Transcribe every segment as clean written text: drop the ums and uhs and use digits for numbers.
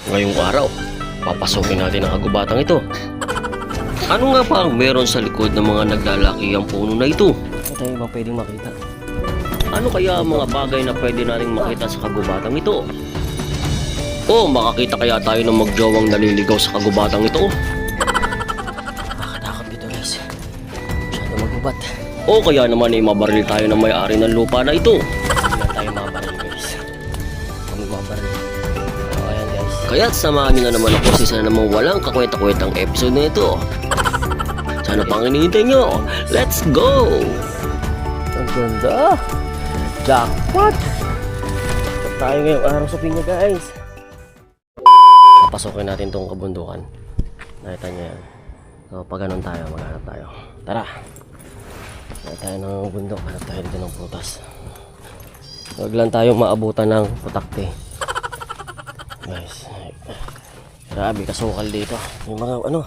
Ngayong araw, papasukin natin ang kagubatang ito. Ano nga ba ang meron sa likod ng mga naglalaki ang puno na ito? Ano tayo ba pwedeng makita? Ano kaya ang mga bagay na pwede nating makita sa kagubatang ito? O makakita kaya tayo ng magjowang naliligaw sa kagubatang ito? Nakakatakot dito guys. Masyado magubat. O kaya naman ay mabaril tayo ng may-ari ng lupa na ito. Hindi tayo mabaril guys. Kami mabaril. O ayan guys. Kaya't samahan nyo na naman ako sa isa na namang walang kakwenta-kwentang episode na ito. Sana pang hinihintay nyo. Let's go! Ang ganda! Jackpot! Tayo ngayong araw sa pinya guys. Papasokin natin tong kabundukan. Nakita nyo yan. So pag ganun tayo, maghanap tayo. Tara! Nakita tayo ng bundok. Hanap tayo dito ng prutas. Huwag lang tayong maabutan ng putakte. Guys. Grabe kasukal dito. May mga ano.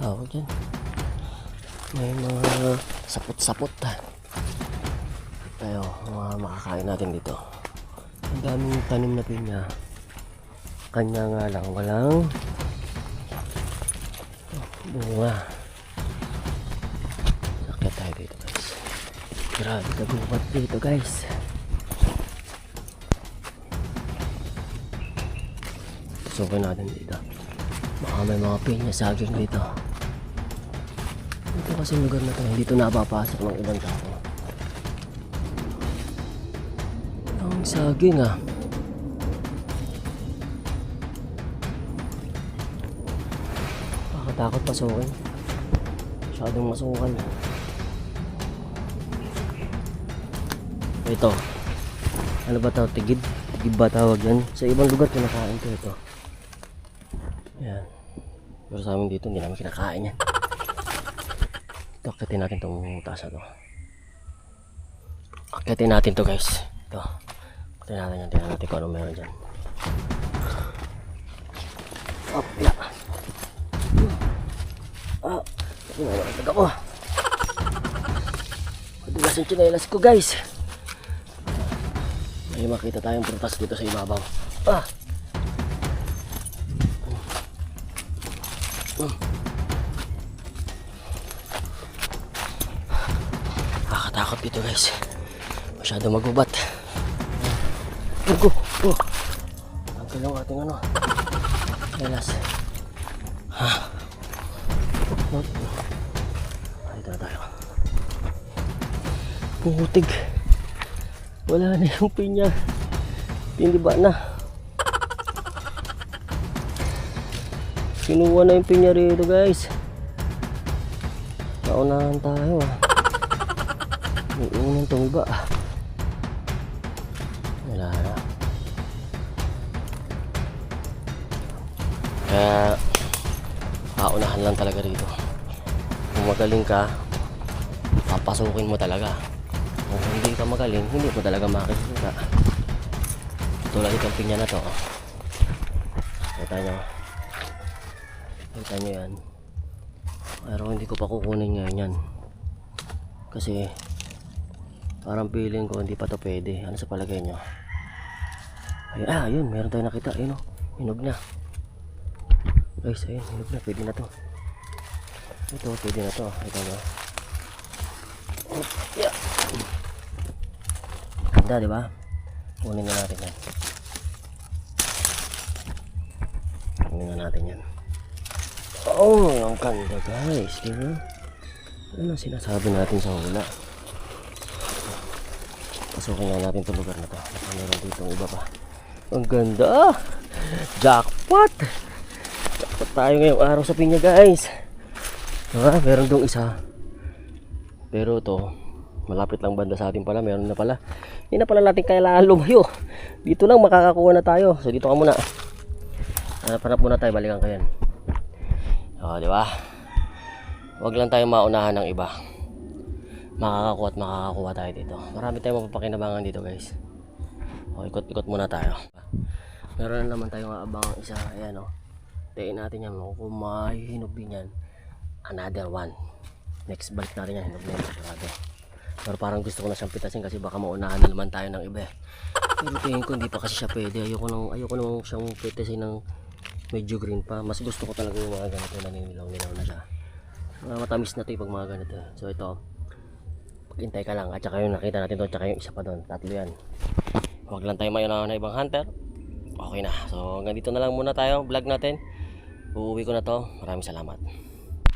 Tawag dyan. May mga sapot-sapot. Tayo, mga makakain natin dito. Ang daming tanim na pinya. Kanya nga lang, walang bunga. Sakit tayo dito guys. Grabe kagubat dito guys. Susukin natin dito. Baka may mga pinya saging dito. Dito kasi lugar na to, hindi ito napapasok ng ibang tao. Ang saging ah. Takot pasukin. Masyadong masukal. Ito. Ano ba tawag? Tigid? Tigid ba tawag yan? Sa ibang lugar kinakain ko ito. Ayan. Pero sa amin dito hindi namin kinakain yan. Ito, akitin natin itong taas na to. Akitin natin to guys. Ito. Akitin natin yan. Tingnan natin kung ano meron dyan. Oh, yeah. Ano ang taga ko? Madulas yung tsinelas ko guys. May makita tayong prutas dito sa ibabaw. Nakakatakot dito guys. Masyado magubat. Ang kalong ating ano. Tsinelas. Dito na tayo. Putik. Wala na yung pinya. Tiniba na. Kinuha na yung pinya rito guys. Naunahan tayo ah. May unang tumiba ah. Wala na. Kaya paunahan lang talaga rito. Kung magaling ka, papasukin mo talaga. Kung hindi ka magaling, hindi mo talaga makikita. Tulad itong pinya na to. Kita nyo. Kita nyo yan. Pero hindi ko pa kukunin ngayon yan. Kasi parang feeling ko hindi pa to pwede. Ano sa palagay nyo? Ay, yun. Meron tayo nakita. Ayun o. Hinog na. Guys, ayun. Hinog na. Pwede na to. Ito, pwede na to. Ito na. Yeah. Ganda, diba? Kunin na natin yan. Kunin na natin yan. Oh, ang ganda guys. Diba? Ano sinasabi natin sa hula? Pasukin na natin itong lugar na to. Meron dito iba pa. Ang ganda! Jackpot! Jackpot tayo ngayong araw sa pinya guys. Meron dong isa. Pero to malapit lang banda sa atin pala. Meron na pala. Hindi na pala natin kailangan lumayo. Dito lang makakakuha na tayo. So dito ka muna. Hanap muna tayo. Balikan ko yan. Diba? Huwag lang tayo maunahan ng iba. Makakakuha at makakakuha tayo dito. Marami tayong mapapakinabangan dito guys. Ikot-ikot muna tayo. Meron na naman tayong abangang isa. Ayan o. Tain natin yan. Kung mahihinog din yan, another one. Next balik natin yan. Hinog na yan. Pero parang gusto ko na siyang pitasin kasi baka maunahan na naman tayo ng iba. Pero tingin ko hindi pa kasi siya pwede. Ayoko nang siyang pwede ng medyo green pa. Mas gusto ko talaga yung mga ganito na ninilaw-nilaw na siya. Matamis na to yung pag mga ganito. So ito, paghintay ka lang. At saka yung nakita natin doon, tsaka yung isa pa doon. Tatlo yan. Huwag lang tayo mayo na ibang hunter. Okay na. So hanggang dito na lang muna tayo. Vlog natin. Uuwi ko na to. Maraming salamat.